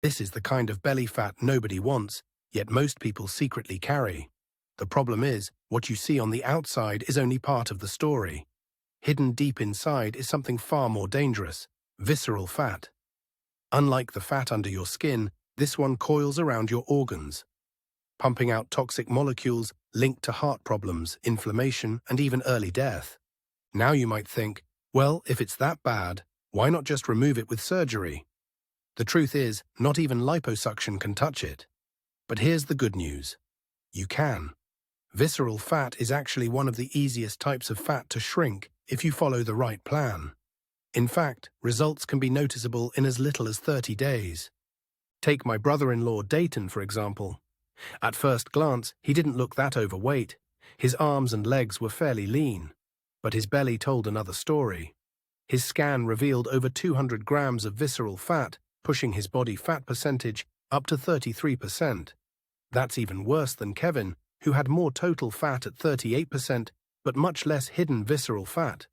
This is the kind of belly fat nobody wants, yet most people secretly carry. The problem is, what you see on the outside is only part of the story. Hidden deep inside is something far more dangerous: visceral fat. Unlike the fat under your skin, this one coils around your organs, pumping out toxic molecules linked to heart problems, inflammation, and even early death. Now you might think, well, if it's that bad, why not just remove it with surgery? The truth is, not even liposuction can touch it. But here's the good news. You can. Visceral fat is actually one of the easiest types of fat to shrink if you follow the right plan. In fact, results can be noticeable in as little as 30 days. Take my brother-in-law Dayton, for example. At first glance, he didn't look that overweight. His arms and legs were fairly lean. But his belly told another story. His scan revealed over 200 grams of visceral fat, pushing his body fat percentage up to 33%. That's even worse than Kevin, who had more total fat at 38%, but much less hidden visceral fat.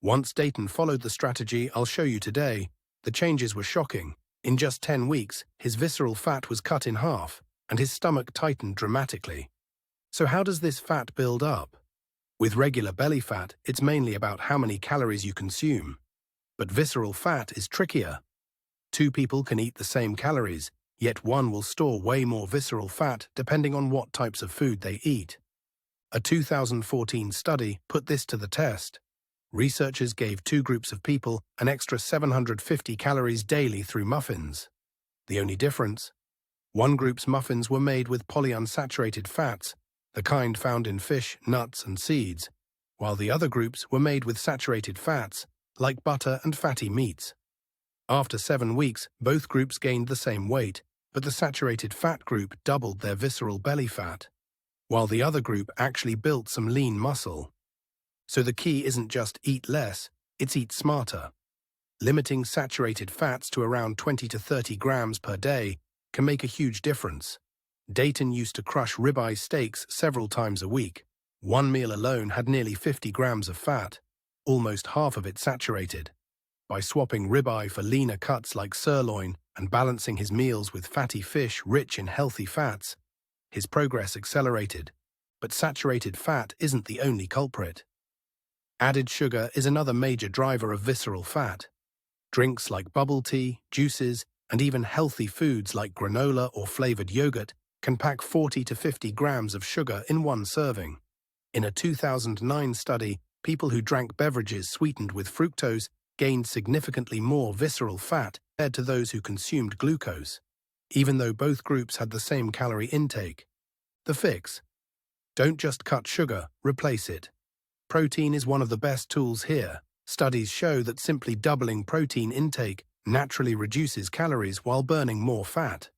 Once Dayton followed the strategy I'll show you today, the changes were shocking. In just 10 weeks, his visceral fat was cut in half, and his stomach tightened dramatically. So how does this fat build up? With regular belly fat, it's mainly about how many calories you consume. But visceral fat is trickier. Two people can eat the same calories, yet one will store way more visceral fat depending on what types of food they eat. A 2014 study put this to the test. Researchers gave two groups of people an extra 750 calories daily through muffins. The only difference? One group's muffins were made with polyunsaturated fats, the kind found in fish, nuts, and seeds, while the other groups were made with saturated fats, like butter and fatty meats. After 7 weeks, both groups gained the same weight, but the saturated fat group doubled their visceral belly fat, while the other group actually built some lean muscle. So the key isn't just eat less, it's eat smarter. Limiting saturated fats to around 20 to 30 grams per day can make a huge difference. Dayton used to crush ribeye steaks several times a week. One meal alone had nearly 50 grams of fat, almost half of it saturated. By swapping ribeye for leaner cuts like sirloin and balancing his meals with fatty fish rich in healthy fats, his progress accelerated. But saturated fat isn't the only culprit. Added sugar is another major driver of visceral fat. Drinks like bubble tea, juices, and even healthy foods like granola or flavored yogurt can pack 40 to 50 grams of sugar in one serving. In a 2009 study, people who drank beverages sweetened with fructose gained significantly more visceral fat compared to those who consumed glucose, even though both groups had the same calorie intake. The fix? Don't just cut sugar, replace it. Protein is one of the best tools here. Studies show that simply doubling protein intake naturally reduces calories while burning more fat.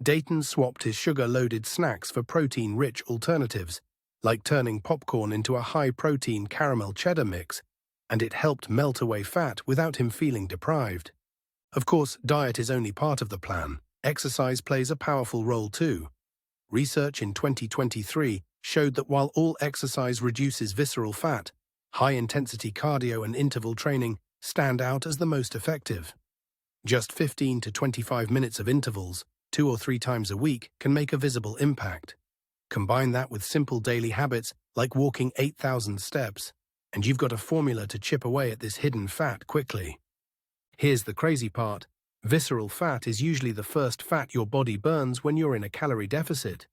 Dayton swapped his sugar-loaded snacks for protein-rich alternatives, like turning popcorn into a high-protein caramel cheddar mix, and it helped melt away fat without him feeling deprived. Of course, diet is only part of the plan. Exercise plays a powerful role too. Research in 2023 showed that while all exercise reduces visceral fat, high-intensity cardio and interval training stand out as the most effective. Just 15 to 25 minutes of intervals, 2 or 3 times a week, can make a visible impact. Combine that with simple daily habits like walking 8,000 steps, and you've got a formula to chip away at this hidden fat quickly. Here's the crazy part. Visceral fat is usually the first fat your body burns when you're in a calorie deficit.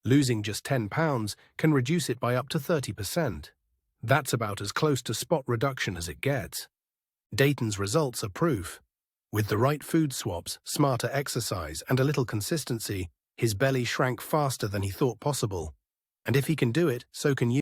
Losing just 10 pounds can reduce it by up to 30%. That's about as close to spot reduction as it gets. Dayton's results are proof. With the right food swaps, smarter exercise, and a little consistency, his belly shrank faster than he thought possible. And if he can do it, so can you.